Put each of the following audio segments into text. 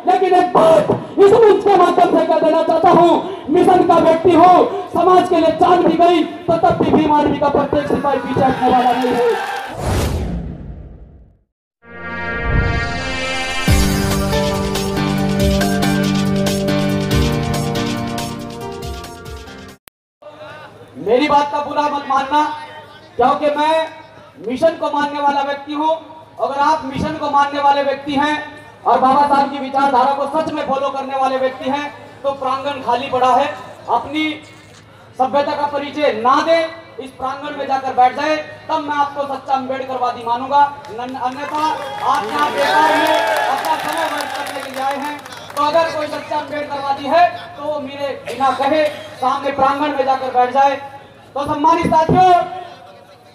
लेकिन एक बात इस मंच के माध्यम से कह देना चाहता हूँ, मिशन का व्यक्ति हो, समाज के लिए जान भी गई तो तब भी भीम आर्मी का प्रत्येक सिपाही पीछे हटने वाला नहीं है। मेरी बात का बुरा मत मानना, क्योंकि मैं मिशन को मानने वाला व्यक्ति हूं। अगर आप मिशन को मानने वाले व्यक्ति हैं और बाबा साहब की विचारधारा को सच में फॉलो करने वाले व्यक्ति हैं तो प्रांगण खाली पड़ा है। अपनी सभ्यता का परिचय ना दे, इस प्रांगण में जाकर बैठ जाए, तब मैं आपको सच्चा अम्बेडकरवादी मानूंगा। अन्यथा आप यहाँ बेकार में अपना समय व्यर्थ करने के लिए आए हैं। तो अगर कोई सच्चा अम्बेडकरवादी है तो वो मेरे बिना कहे सामने प्रांगण में जाकर बैठ जाए। तो सम्मानित साथियों,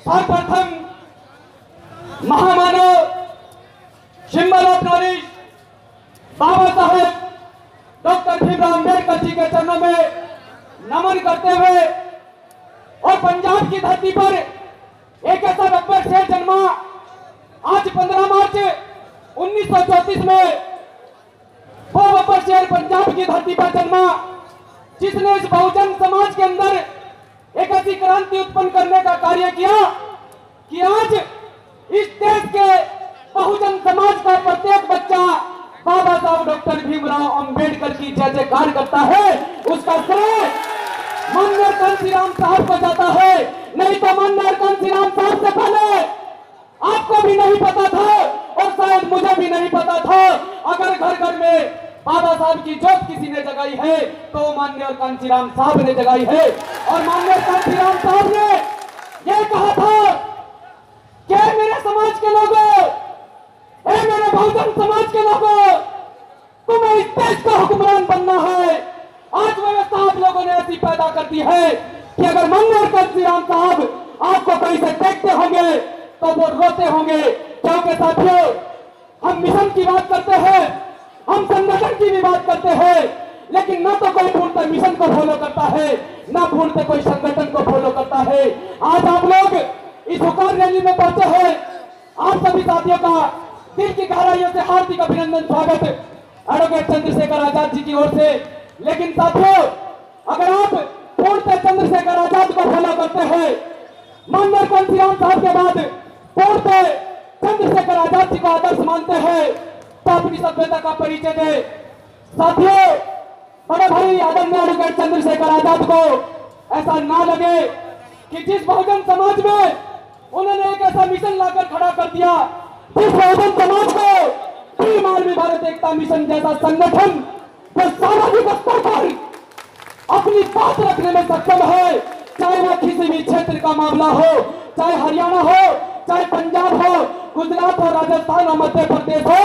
सर्वप्रथम महामानव symbol of knowledge Baba Saheb doctor Bhimrao Ambedkar ji के चरणों में नमन करते हुए और पंजाब की धरती पर एक ऐसा गब्बर शेर जन्मा आज 15 मार्च 1934 में। वो गब्बर शेर पंजाब की धरती पर जन्मा जिसने इस बहुजन समाज के अंदर एक ऐसी क्रांति उत्पन्न करने का कार्य किया कि आज इस देश के बहुजन समाज का प्रत्येक बच्चा बाबा साहब डॉक्टर भीमराव अंबेडकर की जय जयकार करता है। उसका श्रेय माननीय कांशीराम साहब को जाता है। नहीं तो माननीय कांशीराम साहब से पहले आपको भी नहीं पता था और शायद मुझे भी नहीं पता था। अगर घर घर में बाबा साहब की जोत किसी ने जगाई है तो माननीय कांशीराम साहब ने जगाई है। और माननीय कांशीराम साहब ने यह कहा था कि मेरे समाज के लोगों, मेरे बहुजन समाज के लोगों, तुम्हें इस देश का हुक्मरान बनना है। आज व्यवस्था आप लोगों ने ऐसी पैदा कर दी है कि अगर माननीय कांशीराम साहब आपको कहीं से देखते होंगे तो वो रोते होंगे। क्योंकि साथियों, हम मिशन की बात करते हैं, हम संगठन की भी बात करते हैं, लेकिन न तो कोई पूर्णतः मिशन को फॉलो करता है, न पूर्णतः कोई संगठन को फॉलो करता है। आज आप लोग इस हुकार रैली में पहुंचे हैं। आप सभी साथियों का दिल की गहराइयों से हार्दिक अभिनंदन, स्वागत एडवोकेट चंद्रशेखर आजाद जी की ओर से। लेकिन साथियों, अगर आप पूर्णतः चंद्रशेखर आजाद को फॉलो करते हैं, माननीय कांशीराम साहब के बाद पूर्णतः चंद्रशेखर आजाद जी को आदर्श मानते हैं, तो अपनी सभ्यता का परिचय दे। साथियों, बड़े भाई आदरणीय एडवोकेट चंद्रशेखर आजाद को ऐसा ना लगे कि जिस बहुजन समाज में उन्होंने एक ऐसा मिशन लाकर खड़ा कर दिया, जिस बहुजन समाज को भीम आर्मी भारत एकता मिशन जैसा संगठन जो सामाजिक स्तर पर अपनी बात रखने में सक्षम है, चाहे वो किसी भी क्षेत्र का मामला हो, चाहे हरियाणा हो, चाहे पंजाब हो, गुजरात हो, राजस्थान हो, मध्य प्रदेश हो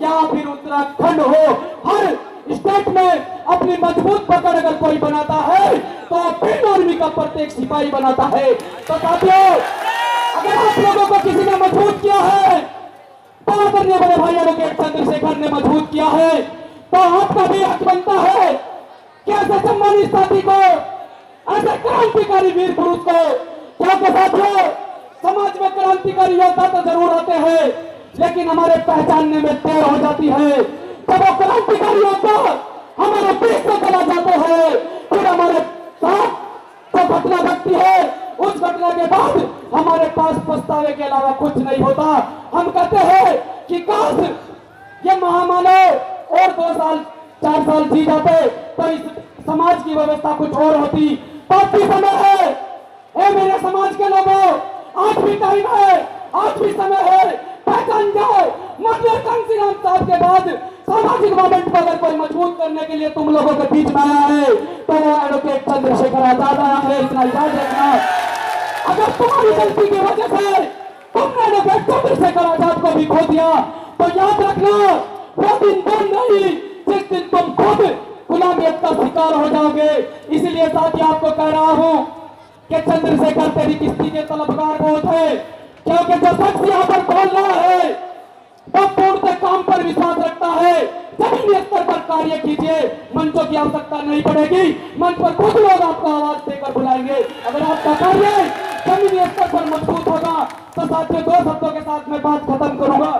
या फिर उत्तराखंड हो, हर स्टेट में अपनी मजबूत पकड़ अगर कोई बनाता है तो भीम आर्मी का प्रत्येक सिपाही बनाता है। तो साथियों, अगर आप लोगों को किसी ने मजबूत किया है, तो आदरणीय बड़े भाई एडवोकेट चंद्रशेखर ने मजबूत किया है, तो आपका भी हक बनता है कि ऐसे सम्मानित साथी को, ऐसे क्रांतिकारी वीर पुरुष को, क्योंकि साथियों, समाज में क्रांतिकारी योद्धा तो जरूर होते हैं, लेकिन हमारे पहचानने में देर हो जाती है। जब वो क्रांतिकारी योद्धा हमारे बीच से चला जाते हैं, फिर हमारे साथ जो घटना घटती है, उस घटना के बाद हमारे पास पछतावे के अलावा कुछ नहीं होता। हम कहते हैं कि काश ये महामानव और 2 साल 4 साल जी जाते तो इस समाज की व्यवस्था कुछ और होती। तब भी समय है, मेरे समाज के लोगों, आज भी टाइम है, आज भी समय है, पहचान जाओ। माननीय कांशीराम साहब के बाद सामाजिक मूवमेंट को अगर कोई मजबूत करने के लिए तुम लोगों के बीच में आया है तो वो एडवोकेट चंद्रशेखर आजाद आया है, इतना याद रखना। अगर तुम्हारी गलती की वजह से तुमने एडवोकेट चंद्रशेखर आजाद को भी खो दिया तो याद रखना, वो दिन दूर नहीं जिस दिन तुम खुद गुलामियत का शिकार हो जाओगे। इसलिए साथी आपको कह रहा हूं कि चंद्रशेखर तेरी किस्ती के तलबगार बहुत है, क्योंकि जो शख्स यहाँ पर बोल रहा है वो पूर्णतः काम पर विश्वास रखता है। जमीनी स्तर पर कार्य कीजिए, मंचों की आवश्यकता नहीं पड़ेगी, मंच पर कुछ लोग आपको आवाज देकर बुलाएंगे। अगर आपका कार्य जमीनी स्तर पर मजबूत होगा तो साथियों, 2 शब्दों के साथ मैं बात खत्म करूंगा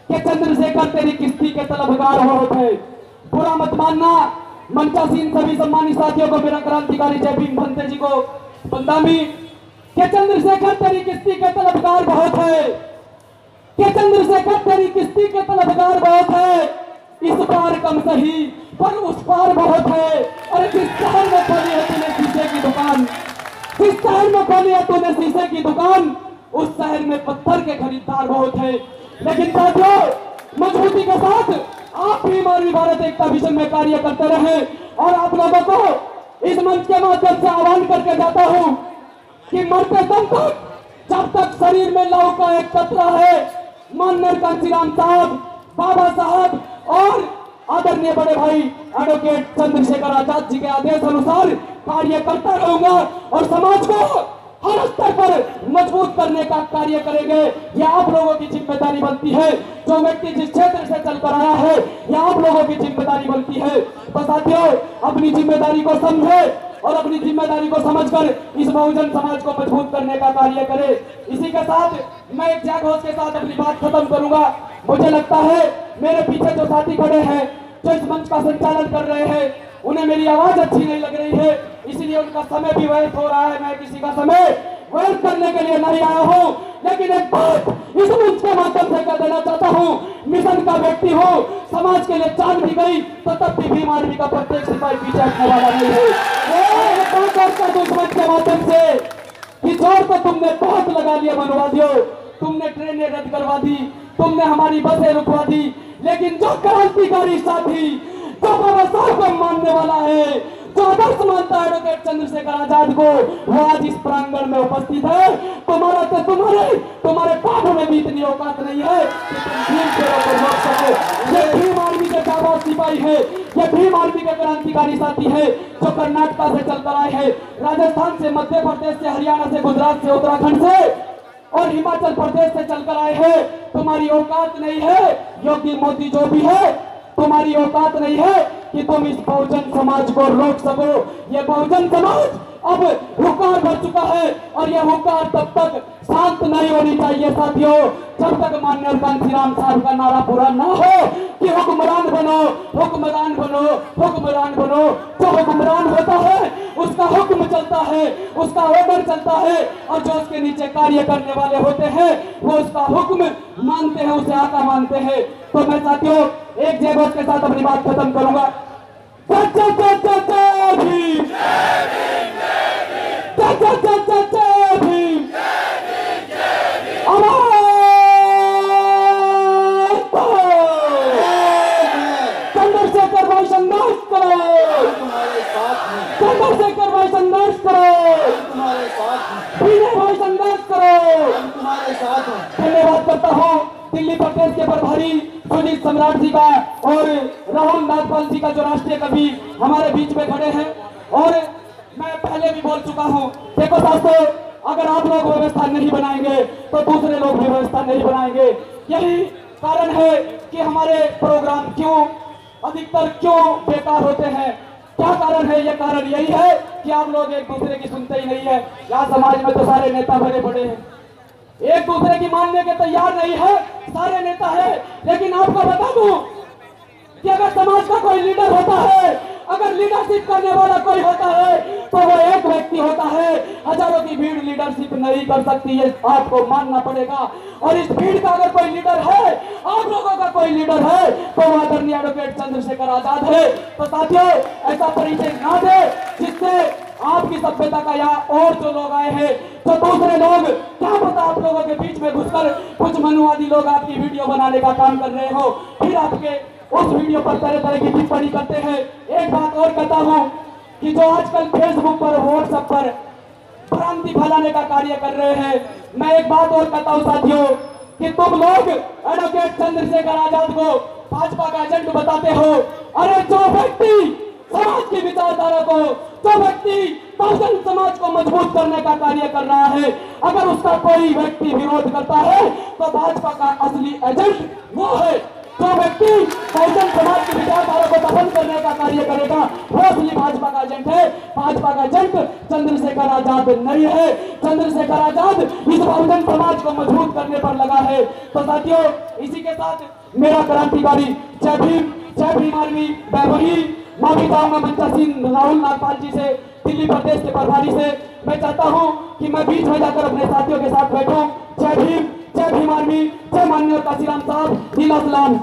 कि चंद्रशेखर तेरी किस्ती के तलबगार होते हैं। बुरा मत मानना। मंचासीन सभी सम्मानित साथियों को, मेरा क्रांतिकारी जय भीम भंते जी को बंदामी के चंद्रशेखर तेरी किस्ती के तलबगार बहुत है, के चंद्रशेखर तेरी किस्ती के तलबगार बहुत है। इस पार कम सही पर उस पार बहुत है। अरे जिस शहर में खोली है तूने शीशे की दुकान, जिस शहर में खोली है तूने शीशे की दुकान, उस शहर में पत्थर के खरीदार बहुत है। लेकिन साथियों, मजबूती के साथ आप भी मानवीय भारत एकता मिशन में कार्य करते रहे और आप लोगों को इस मंच के माध्यम से आह्वान करके जाता हूं कि मरते दम तक, जब तक शरीर में लहू का एक कतरा है, माननीय कांचीराम साहब, बाबा साहब और आदरणीय बड़े भाई एडवोकेट चंद्रशेखर आजाद जी के आदेश अनुसार कार्य करता रहूंगा और समाज को हर स्तर पर मजबूत करने का कार्य करेंगे। यह आप लोगों की जिम्मेदारी बनती है। जो व्यक्ति जिस क्षेत्र से चलकर आया है, यह आप लोगों की जिम्मेदारी बनती है। तो साथियों, अपनी जिम्मेदारी को समझे और अपनी जिम्मेदारी को समझकर इस बहुजन समाज को मजबूत करने का कार्य करे। इसी के साथ मैं एक जय घोष के साथ अपनी बात खत्म करूंगा। मुझे लगता है मेरे पीछे जो साथी खड़े हैं, जो इस मंच का संचालन कर रहे हैं, उन्हें मेरी आवाज अच्छी नहीं लग रही है, इसलिए उनका समय भी व्यर्थ हो रहा है। मैं किसी का समय व्यर्थ करने के लिए नहीं आया हूं, लेकिन एक बात इस मंच के माध्यम से कह देना चाहता हूं, मिशन का व्यक्ति हो, समाज के लिए जान भी गई तो तब भी भीम आर्मी का प्रत्येक सिपाही पीछे हटने वाला नहीं है। इस मंच के माध्यम से कि जोर तो तुमने बहुत लगा लिया मनोवादियों, तुमने ट्रेनें रद्द करवा दी, तुमने हमारी बसें रुकवा दी, लेकिन जो क्रांतिकारी साथी, जो बाबा साहब को मानने वाला है, जो आदर्श मानता है एडवोकेट चंद्रशेखर आजाद को, वो आज इस प्रांगण में उपस्थित है। तुम्हारा तो तुम्हारे बाबू में भी इतनी औकात नहीं है कि तुम भीम शेरों को रोक सको। ये भीम आर्मी के जाबाज सिपाही है, ये भीम आर्मी के क्रांतिकारी साथी है, जो कर्नाटक से चलकर आए हैं, राजस्थान से, मध्य प्रदेश से, हरियाणा से, गुजरात से, उत्तराखंड से और हिमाचल प्रदेश से चलकर आए हैं। तुम्हारी औकात नहीं है, योगी मोदी जो भी है, तुम्हारी औकात नहीं है कि तुम इस बहुजन समाज को रोक सको। ये बहुजन समाज अब हुकार भर चुका है और यह हुकार तब तक शांत नहीं होनी चाहिए साथियों, जब तक माननीय कांचीराम साहब का नारा पूरा ना हो कि हुक्मरान बनो, हुक्मरान बनो, हुक्मरान बनो। जो हुक्मरान होता है उसका हुक्म चलता है, उसका ऑर्डर चलता है और जो उसके नीचे कार्य करने वाले होते हैं वो उसका हुक्म मानते हैं, उसे आका मानते हैं। तो मैं साथियों एक जय घोष के साथ अपनी बात खत्म करूंगा। चंद्रशेखर भाई संघर्ष करो, चंद्रशेखर भाई संघर्ष करो, विनय भाई संघर्ष करो। धन्यवाद करता हूँ दिल्ली प्रदेश के प्रभारी सुनील सम्राट जी का और राहुल नागपाल जी का, जो राष्ट्रीय कवि हमारे बीच में खड़े हैं। और मैं पहले भी बोल चुका हूं, देखो दोस्तों, अगर आप लोग व्यवस्था नहीं बनाएंगे तो दूसरे लोग भी व्यवस्था नहीं बनाएंगे। यही कारण है कि हमारे प्रोग्राम अधिकतर क्यों बेकार होते हैं। क्या कारण है? ये कारण यही है कि आप लोग एक दूसरे की सुनते ही नहीं है। यहाँ समाज में तो सारे नेता भरे पड़े हैं, एक दूसरे की मानने के तैयार नहीं है, सारे नेता है। लेकिन आपको बता दूं कि अगर समाज का कोई लीडर होता है, अगर लीडरशिप करने वाला कोई होता है तो वो एक व्यक्ति होता है। हजारों की भीड़ लीडरशिप नहीं कर सकती है, आपको मानना पड़ेगा। और इस भीड़ का अगर कोई लीडर है, आप लोगों का कोई लीडर है, तो वो आदरणीय एडवोकेट चंद्रशेखर आजाद है। तो साथियों, ऐसा परिचय ना दे जिससे आपकी सभ्यता का यहाँ और जो लोग आए हैं, तो दूसरे लोग, क्या पता आप लोगों के बीच में घुसकर कुछ मनुवादी लोग आपकी वीडियो बनाने का काम कर रहे हो, फिर आपके उस वीडियो पर तरह तरह की टिप्पणी करते हैं। एक बात और कहता हूं कि जो आजकल फेसबुक पर, व्हाट्सएप पर भ्रांति फैलाने का कार्य कर रहे हैं, मैं एक बात और कहता हूं साथियों कि तुम लोग एडवोकेट चंद्रशेखर आजाद को भाजपा का एजेंट बताते हो। अरे जो व्यक्ति समाज की विचारधारा को, जो व्यक्ति बहुजन समाज को मजबूत करने का कार्य कर रहा है, अगर उसका कोई व्यक्ति विरोध करता है तो भाजपा का असली एजेंट वो है। जो व्यक्ति बहुजन समाज की विचारधारा को दफन करने का कार्य करेगा वो असली भाजपा का एजेंट है। भाजपा का एजेंट चंद्रशेखर आजाद नहीं है। चंद्रशेखर आजाद इस बहुजन समाज को मजबूत करने पर लगा है। तो साथियों, इसी के साथ मेरा क्रांतिकारी जय भीम जय भीम आर्मी। मैं वही माफी चाहूंगा मंचा सिंह राहुल नागपाल जी से, दिल्ली प्रदेश के प्रभारी से। मैं चाहता हूं कि मैं बीच में जाकर अपने साथियों के साथ बैठूं। जय भीम आर्मी, जय माननीय काशीराम साहब, नीला सलाम।